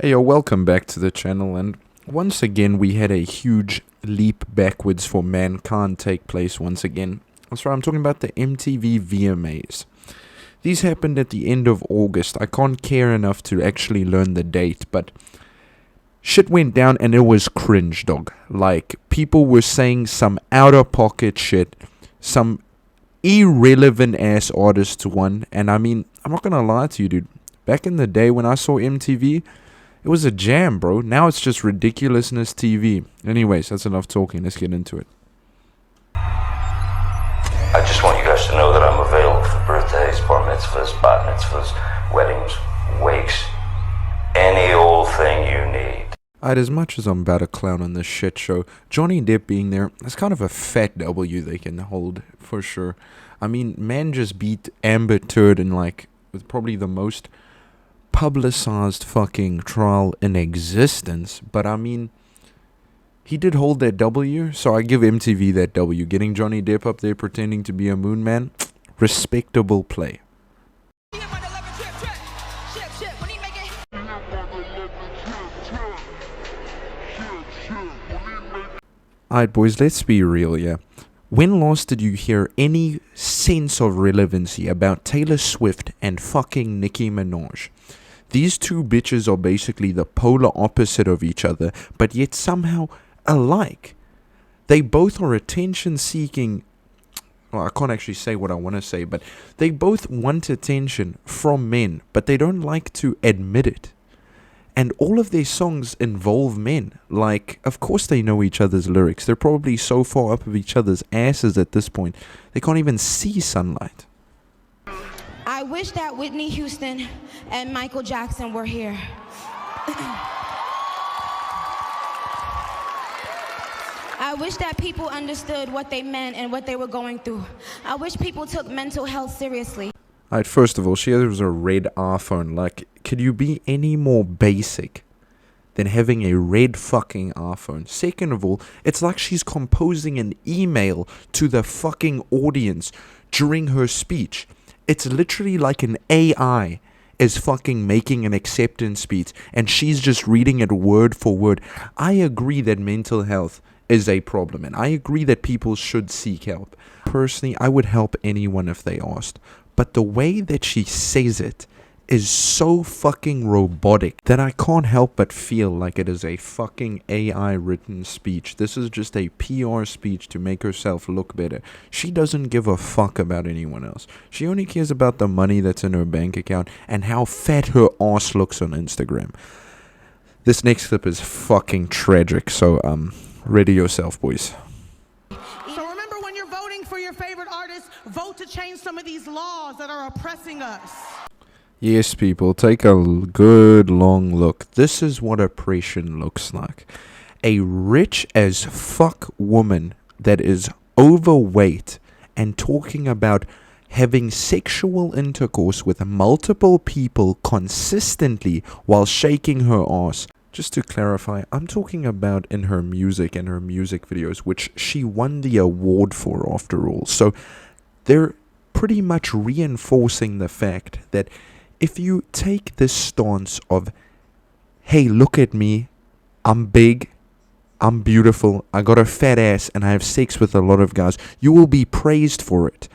Hey yo, welcome back to the channel, and once again we had a huge leap backwards for mankind take place once again. That's right, I'm talking about the MTV VMAs. These happened at the end of August. I can't care enough to actually learn the date, but shit went down and it was cringe, dog. Like, people were saying some out-of-pocket shit, some irrelevant ass artists won, and I mean, I'm not gonna lie to you, dude. Back in the day when I saw MTV, it was a jam, bro. Now it's just ridiculousness TV. Anyways, that's enough talking. Let's get into it. I just want you guys to know that I'm available for birthdays, bar mitzvahs, bat mitzvahs, weddings, wakes, any old thing you need. Alright, as much as I'm about to clown on this shit show, Johnny Depp being there, that's kind of a fat W they can hold, for sure. I mean, man just beat Amber Turd in, with probably the most publicized fucking trial in existence, but I mean, he did hold that W, so I give MTV that W. Getting Johnny Depp up there pretending to be a moon man, respectable play. Alright boys, let's be real, yeah. When last did you hear any sense of relevancy about Taylor Swift and fucking Nicki Minaj? These two bitches are basically the polar opposite of each other, but yet somehow alike. They both are attention-seeking. Well, I can't actually say what I want to say, but they both want attention from men, but they don't like to admit it. And all of their songs involve men. Like, of course they know each other's lyrics. They're probably so far up of each other's asses at this point, they can't even see sunlight. I wish that Whitney Houston and Michael Jackson were here. I wish that people understood what they meant and what they were going through. I wish people took mental health seriously. Alright, first of all, she has a red iPhone. Like, could you be any more basic than having a red fucking iPhone? Second of all, it's like she's composing an email to the fucking audience during her speech. It's literally like an AI is fucking making an acceptance speech and she's just reading it word for word. I agree that mental health is a problem and I agree that people should seek help. Personally, I would help anyone if they asked. But the way that she says it is so fucking robotic that I can't help but feel like it is a fucking AI written speech. This is just a PR speech to make herself look better. She doesn't give a fuck about anyone else. She only cares about the money that's in her bank account and how fat her ass looks on Instagram. This next clip is fucking tragic, so ready yourself, boys. So remember, when you're voting for your favorite artist, vote to change some of these laws that are oppressing us. Yes, people, take a good long look. This is what oppression looks like. A rich as fuck woman that is overweight and talking about having sexual intercourse with multiple people consistently while shaking her ass. Just to clarify, I'm talking about in her music and her music videos, which she won the award for after all. So they're pretty much reinforcing the fact that if you take this stance of, hey, look at me, I'm big, I'm beautiful, I got a fat ass, and I have sex with a lot of guys, you will be praised for it.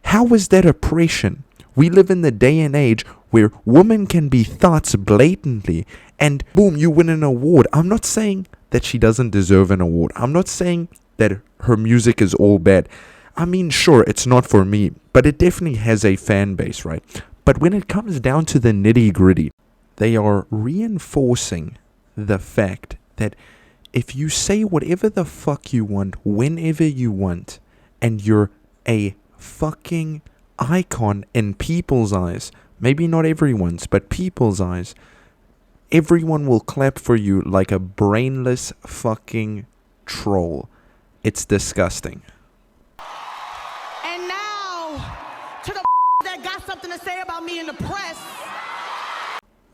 How is that oppression? We live in the day and age where women can be thuts blatantly, and boom, you win an award. I'm not saying that she doesn't deserve an award. I'm not saying that her music is all bad. I mean, sure, it's not for me, but it definitely has a fan base, right? But when it comes down to the nitty-gritty, they are reinforcing the fact that if you say whatever the fuck you want, whenever you want, and you're a fucking icon in people's eyes, maybe not everyone's, but people's eyes, everyone will clap for you like a brainless fucking troll. It's disgusting. And now, to the that got something to say about me in the press.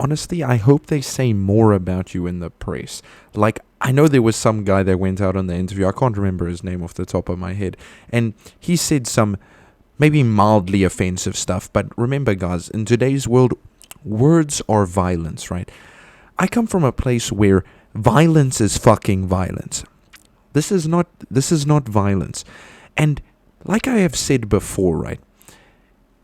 Honestly, I hope they say more about you in the press. Like, I know there was some guy that went out on the interview, I can't remember his name off the top of my head, and he said some maybe mildly offensive stuff, but remember guys, in today's world, words are violence, right? I come from a place where violence is fucking violence. This is not violence. And like I have said before, right?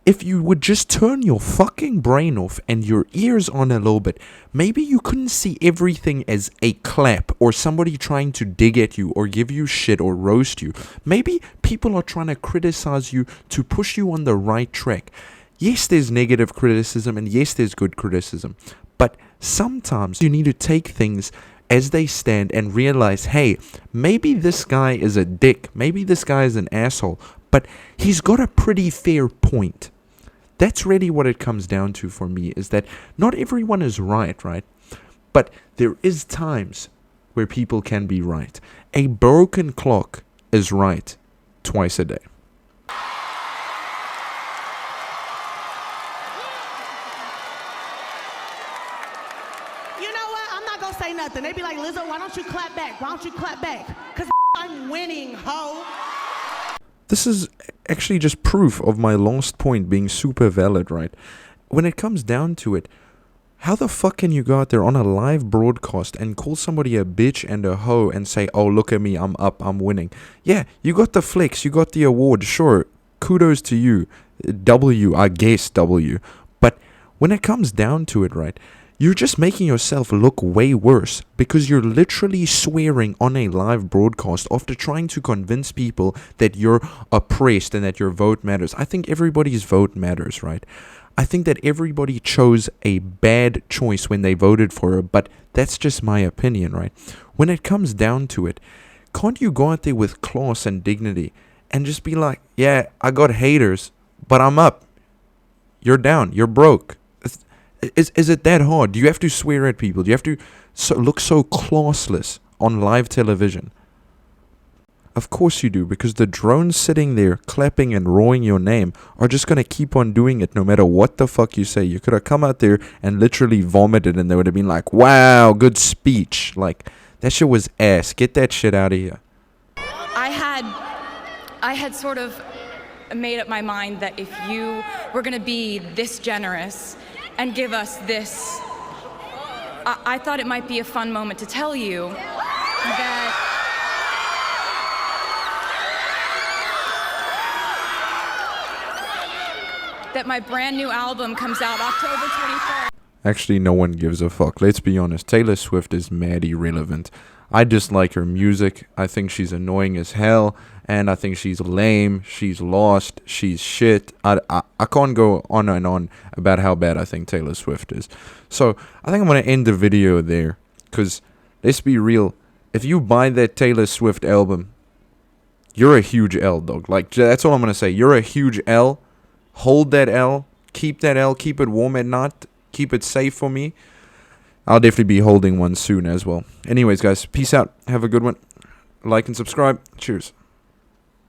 If you would just turn your fucking brain off and your ears on a little bit, maybe you couldn't see everything as a clap or somebody trying to dig at you or give you shit or roast you. Maybe people are trying to criticize you to push you on the right track. Yes, there's negative criticism and yes, there's good criticism. But sometimes you need to take things as they stand and realize, hey, maybe this guy is a dick. Maybe this guy is an asshole. But he's got a pretty fair point. That's really what it comes down to for me, is that not everyone is right? But there is times where people can be right. A broken clock is right twice a day. You know what? I'm not gonna say nothing. They be like, Lizzo, why don't you clap back? Why don't you clap back? Because I'm winning, ho. This is actually just proof of my last point being super valid, right? When it comes down to it, how the fuck can you go out there on a live broadcast and call somebody a bitch and a hoe and say, oh, look at me, I'm up, I'm winning? Yeah, you got the flex, you got the award, sure, kudos to you. W, I guess W. But when it comes down to it, right, you're just making yourself look way worse because you're literally swearing on a live broadcast after trying to convince people that you're oppressed and that your vote matters. I think everybody's vote matters, right? I think that everybody chose a bad choice when they voted for her, but that's just my opinion, right? When it comes down to it, can't you go out there with class and dignity and just be like, yeah, I got haters, but I'm up. You're down. You're broke. Is it that hard? Do you have to swear at people? Do you have to look so classless on live television? Of course you do, because the drones sitting there clapping and roaring your name are just going to keep on doing it no matter what the fuck you say. You could have come out there and literally vomited and they would have been like, wow, good speech. Like, that shit was ass. Get that shit out of here. I had sort of made up my mind that if you were going to be this generous and give us this, I thought it might be a fun moment to tell you that my brand new album comes out October 23rd. Actually, no one gives a fuck. Let's be honest. Taylor Swift is mad irrelevant. I dislike her music. I think she's annoying as hell. And I think she's lame. She's lost. She's shit. I can't go on and on about how bad I think Taylor Swift is. So I think I'm going to end the video there. Because let's be real. If you buy that Taylor Swift album, you're a huge L, dog. Like, that's all I'm going to say. You're a huge L. Hold that L. Keep that L. Keep it warm at night. Keep it safe for me. I'll definitely be holding one soon as well. Anyways, guys, peace out. Have a good one. Like and subscribe. Cheers.